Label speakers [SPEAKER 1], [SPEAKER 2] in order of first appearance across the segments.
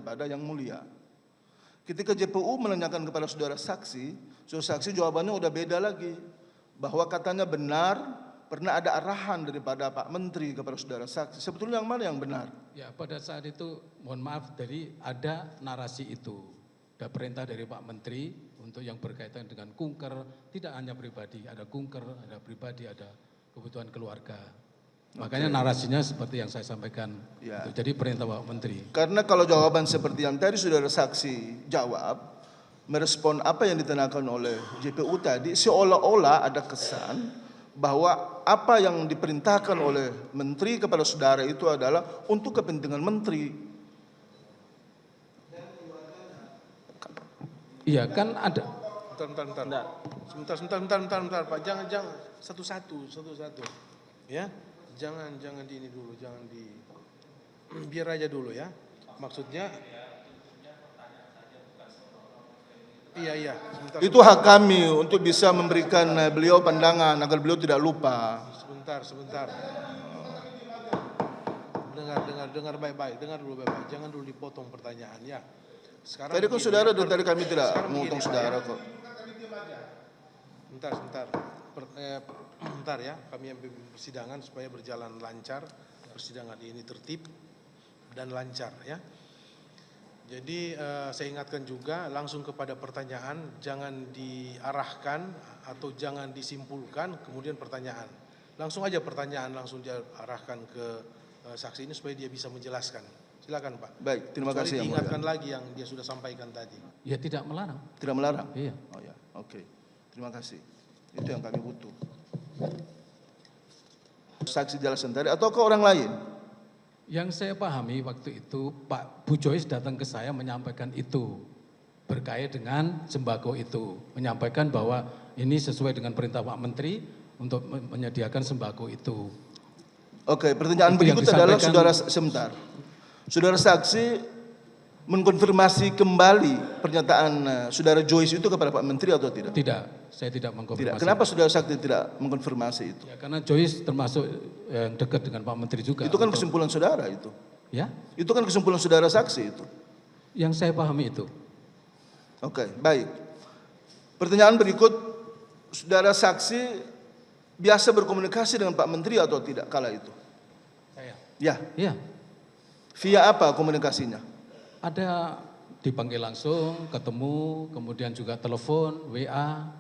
[SPEAKER 1] pada yang mulia. Ketika JPU menanyakan kepada saudara saksi jawabannya udah beda lagi. Bahwa katanya benar, pernah ada arahan daripada Pak Menteri kepada saudara saksi. Sebetulnya yang mana yang benar?
[SPEAKER 2] Ya, pada saat itu, mohon maaf, dari ada narasi itu. Ada perintah dari Pak Menteri untuk yang berkaitan dengan kunker, tidak hanya pribadi, ada kunker, ada pribadi, ada kebutuhan keluarga. Makanya narasinya seperti yang saya sampaikan.
[SPEAKER 1] Ya.
[SPEAKER 2] Jadi perintah Pak Menteri.
[SPEAKER 1] Karena kalau jawaban seperti yang tadi saudara saksi jawab, merespon apa yang ditanyakan oleh JPU tadi, seolah-olah ada kesan bahwa apa yang diperintahkan oleh Menteri kepada saudara itu adalah untuk kepentingan Menteri.
[SPEAKER 2] Iya, kan ada.
[SPEAKER 3] Sebentar, Pak. Jangan satu-satu. Ya. Jangan di ini dulu, biar aja dulu ya. Maksudnya Iya, sebentar.
[SPEAKER 1] Itu hak kami untuk bisa memberikan beliau pandangan agar beliau tidak lupa.
[SPEAKER 3] Sebentar. Dengar baik-baik, dengar dulu baik-baik. Jangan dulu dipotong pertanyaan ya. Sekarang
[SPEAKER 1] Tadi kan saudara dan tadi kami tidak memotong saudara kok.
[SPEAKER 3] Bentar ya, kami ambil persidangan supaya berjalan lancar, persidangan ini tertib dan lancar ya. Jadi saya ingatkan juga langsung kepada pertanyaan, jangan diarahkan atau jangan disimpulkan kemudian pertanyaan. Langsung aja pertanyaan langsung diarahkan ke saksi ini supaya dia bisa menjelaskan. Silakan Pak.
[SPEAKER 1] Baik, terima kasih yang mulia.
[SPEAKER 3] Diingatkan lagi yang dia sudah sampaikan tadi.
[SPEAKER 2] Ya, tidak melarang.
[SPEAKER 1] Tidak melarang?
[SPEAKER 2] Iya.
[SPEAKER 1] Oh ya, oke. Terima kasih. Itu yang kami butuh. Saksi jelasan tadi ataukah orang lain?
[SPEAKER 2] Yang saya pahami waktu itu Pak Bu Joyce datang ke saya menyampaikan itu berkait dengan sembako itu, menyampaikan bahwa ini sesuai dengan perintah Pak Menteri untuk menyediakan sembako itu.
[SPEAKER 1] Oke, pertanyaan
[SPEAKER 2] Itu yang
[SPEAKER 1] berikut adalah
[SPEAKER 2] disampaikan-
[SPEAKER 1] sebentar. Saudara saksi mengkonfirmasi kembali pernyataan saudara Joyce itu kepada Pak Menteri atau tidak?
[SPEAKER 2] Tidak, saya tidak
[SPEAKER 1] Tidak.
[SPEAKER 2] mengkonfirmasi.
[SPEAKER 1] Kenapa saudara saksi tidak mengkonfirmasi itu?
[SPEAKER 2] Ya, karena Joyce termasuk yang dekat dengan Pak Menteri juga.
[SPEAKER 1] Itu kan kesimpulan saudara itu.
[SPEAKER 2] Ya,
[SPEAKER 1] Itu kan kesimpulan saudara saksi itu.
[SPEAKER 2] yang saya pahami itu.
[SPEAKER 1] Oke, baik. Pertanyaan berikut, saudara saksi biasa berkomunikasi dengan Pak Menteri atau tidak kala itu?
[SPEAKER 2] Saya.
[SPEAKER 1] Ya.
[SPEAKER 2] Ya,
[SPEAKER 1] Via apa komunikasinya?
[SPEAKER 2] ada dipanggil langsung, ketemu, kemudian juga telepon, WA.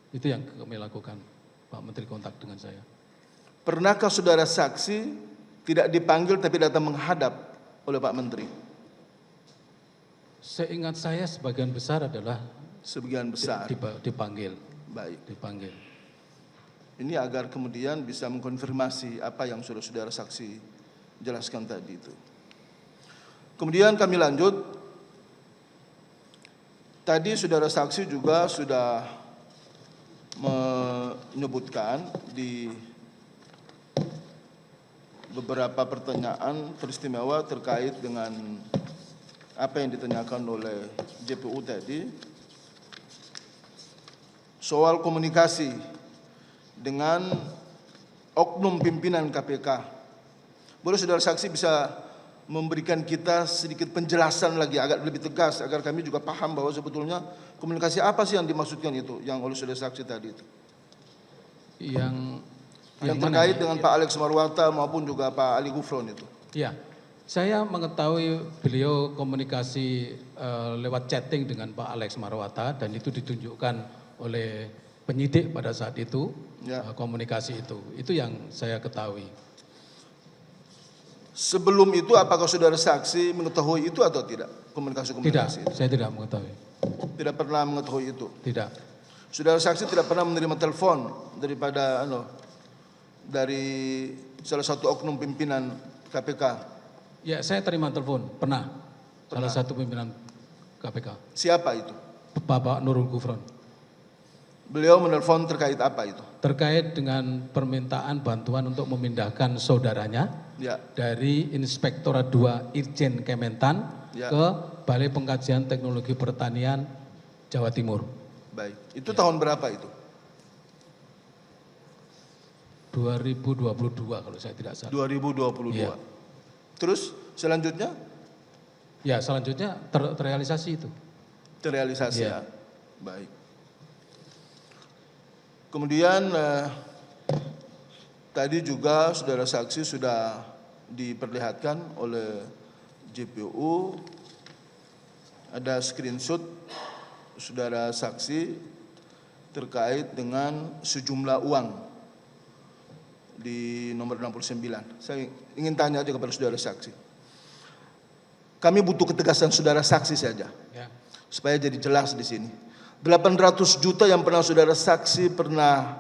[SPEAKER 2] Itu yang kami lakukan. Pak Menteri kontak dengan saya.
[SPEAKER 1] Pernahkah saudara saksi tidak dipanggil tapi datang menghadap oleh Pak Menteri?
[SPEAKER 2] Seingat saya sebagian besar adalah
[SPEAKER 1] Sebagian besar.
[SPEAKER 2] dipanggil.
[SPEAKER 1] Baik.
[SPEAKER 2] Dipanggil.
[SPEAKER 1] Ini agar kemudian bisa mengkonfirmasi apa yang saudara saksi jelaskan tadi itu. Kemudian kami lanjut. Tadi saudara saksi juga sudah menyebutkan di beberapa pertanyaan teristimewa terkait dengan apa yang ditanyakan oleh JPU tadi soal komunikasi dengan oknum pimpinan KPK. Boleh saudara saksi bisa memberikan kita sedikit penjelasan lagi agak lebih tegas agar kami juga paham bahwa sebetulnya komunikasi apa sih yang dimaksudkan itu yang oleh saudara saksi tadi itu.
[SPEAKER 2] Yang
[SPEAKER 1] Terkait
[SPEAKER 2] mana?
[SPEAKER 1] dengan Pak Alex Marwata maupun juga Pak Ali Gufron itu.
[SPEAKER 2] Ya, saya mengetahui beliau komunikasi lewat chatting dengan Pak Alex Marwata dan itu ditunjukkan oleh penyidik pada saat itu,
[SPEAKER 1] Ya.
[SPEAKER 2] komunikasi itu. Itu yang saya ketahui.
[SPEAKER 1] Sebelum itu apakah saudara saksi mengetahui itu atau tidak? Komunikasi-komunikasi itu?
[SPEAKER 2] Tidak, saya tidak mengetahui.
[SPEAKER 1] Tidak pernah mengetahui itu.
[SPEAKER 2] Tidak.
[SPEAKER 1] Saudara saksi tidak pernah menerima telepon daripada dari salah satu oknum pimpinan KPK.
[SPEAKER 2] Ya, saya terima telepon, pernah. Salah satu pimpinan KPK.
[SPEAKER 1] Siapa itu?
[SPEAKER 2] Bapak Nurul Gufron.
[SPEAKER 1] Beliau menelpon terkait apa itu?
[SPEAKER 2] Terkait dengan permintaan bantuan untuk memindahkan saudaranya
[SPEAKER 1] Ya,
[SPEAKER 2] dari Inspektorat 2 Irjen Kementan
[SPEAKER 1] Ya.
[SPEAKER 2] ke Balai Pengkajian Teknologi Pertanian Jawa Timur.
[SPEAKER 1] baik. Itu tahun berapa itu?
[SPEAKER 2] 2022 kalau saya tidak salah.
[SPEAKER 1] 2022.
[SPEAKER 2] Iya.
[SPEAKER 1] Terus selanjutnya
[SPEAKER 2] Ya, selanjutnya terrealisasi itu.
[SPEAKER 1] Terrealisasi
[SPEAKER 2] Ya.
[SPEAKER 1] ya. Baik. Kemudian tadi juga saudara saksi sudah diperlihatkan oleh JPU ada screenshot saudara saksi terkait dengan sejumlah uang di nomor 69. Saya ingin tanya aja kepada saudara saksi. Kami butuh ketegasan saudara saksi saja,
[SPEAKER 2] Ya.
[SPEAKER 1] supaya jadi jelas di sini. 800 juta yang pernah saudara saksi pernah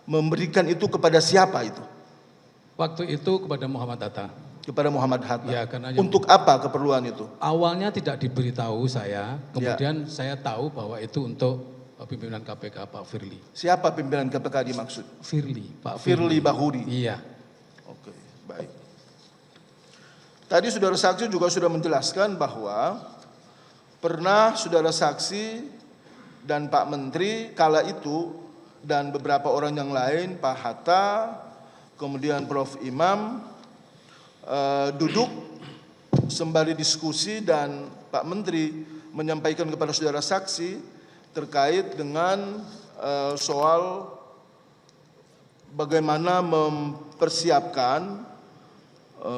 [SPEAKER 1] memberikan itu kepada siapa itu?
[SPEAKER 2] Waktu itu kepada Muhammad Hatta.
[SPEAKER 1] Kepada Muhammad Hatta.
[SPEAKER 2] Ya, karena yang
[SPEAKER 1] Untuk apa keperluan itu?
[SPEAKER 2] awalnya tidak diberitahu saya, kemudian saya tahu bahwa itu untuk pimpinan KPK Pak Firly.
[SPEAKER 1] Siapa pimpinan KPK dimaksud?
[SPEAKER 2] Firly, Pak
[SPEAKER 1] Firly Bahuri.
[SPEAKER 2] Iya.
[SPEAKER 1] Oke, baik. Tadi saudara saksi juga sudah menjelaskan bahwa pernah saudara saksi dan Pak Menteri kala itu dan beberapa orang yang lain, Pak Hatta, kemudian Prof Imam, duduk sembari diskusi dan Pak Menteri menyampaikan kepada saudara saksi terkait dengan soal bagaimana mempersiapkan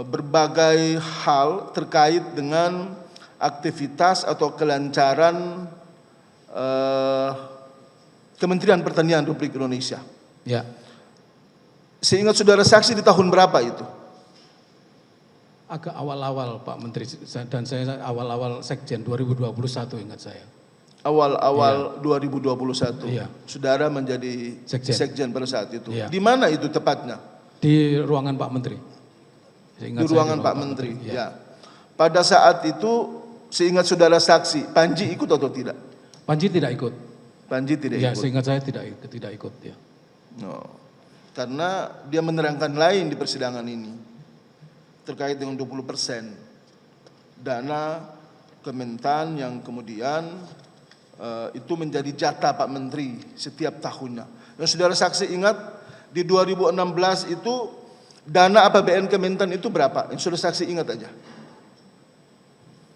[SPEAKER 1] berbagai hal terkait dengan aktivitas atau kelancaran Kementerian Pertanian Republik Indonesia.
[SPEAKER 2] Ya.
[SPEAKER 1] Seingat saudara saksi di tahun berapa itu?
[SPEAKER 2] Agak awal-awal Pak Menteri dan saya awal-awal Sekjen 2021 ingat saya.
[SPEAKER 1] Awal-awal 2021.
[SPEAKER 2] Iya.
[SPEAKER 1] Saudara menjadi sekjen pada saat itu.
[SPEAKER 2] Iya.
[SPEAKER 1] Di mana itu tepatnya?
[SPEAKER 2] Di ruangan Pak Menteri.
[SPEAKER 1] Di ruangan Pak Menteri.
[SPEAKER 2] Ya.
[SPEAKER 1] Ya. Pada saat itu seingat saudara saksi, Panji ikut atau tidak?
[SPEAKER 2] Panji tidak ikut.
[SPEAKER 1] Panji tidak
[SPEAKER 2] Ya,
[SPEAKER 1] ikut.
[SPEAKER 2] seingat saya tidak ikut ya.
[SPEAKER 1] No. Karena dia menerangkan lain di persidangan ini terkait dengan 20% dana Kementan yang kemudian itu menjadi jatah Pak Menteri setiap tahunnya. Dan saudara saksi ingat di 2016 itu dana APBN Kementan itu berapa? Yang saudara saksi ingat aja.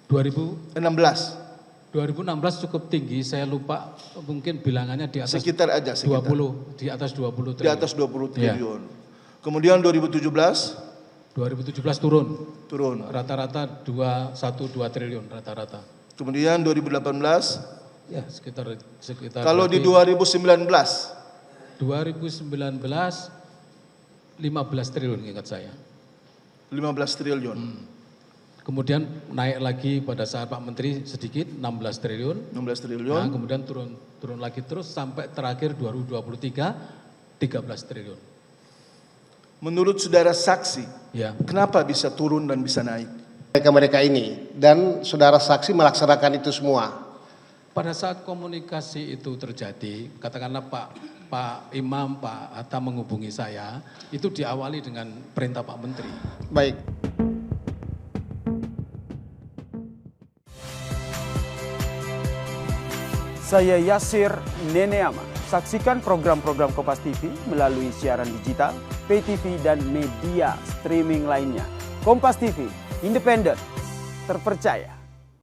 [SPEAKER 2] 2016 cukup tinggi, saya lupa mungkin bilangannya di atas
[SPEAKER 1] Sekitar aja, sekitar.
[SPEAKER 2] 20, di atas 20
[SPEAKER 1] Di
[SPEAKER 2] triliun.
[SPEAKER 1] atas 20
[SPEAKER 2] Ya.
[SPEAKER 1] triliun. Kemudian 2017
[SPEAKER 2] turun. Rata-rata 2 triliun rata-rata.
[SPEAKER 1] kemudian 2018.
[SPEAKER 2] Ya, sekitar
[SPEAKER 1] Kalau di
[SPEAKER 2] berarti
[SPEAKER 1] 2019
[SPEAKER 2] 15 triliun ingat saya.
[SPEAKER 1] 15 triliun.
[SPEAKER 2] Kemudian naik lagi pada saat Pak Menteri sedikit 16 triliun.
[SPEAKER 1] 16
[SPEAKER 2] Nah,
[SPEAKER 1] triliun.
[SPEAKER 2] kemudian turun lagi terus sampai terakhir 2023 13 triliun.
[SPEAKER 1] Menurut saudara saksi,
[SPEAKER 2] Ya.
[SPEAKER 1] kenapa bisa turun dan bisa naik?
[SPEAKER 4] Mereka ini dan saudara saksi melaksanakan itu semua.
[SPEAKER 2] Pada saat komunikasi itu terjadi, katakanlah Pak Imam, Pak Hatta menghubungi saya, itu diawali dengan perintah Pak Menteri.
[SPEAKER 4] Baik.
[SPEAKER 5] Saya Yasir Neneama. Saksikan program-program Kompas TV melalui siaran digital, pay TV, dan media streaming lainnya. Kompas TV, independen, terpercaya.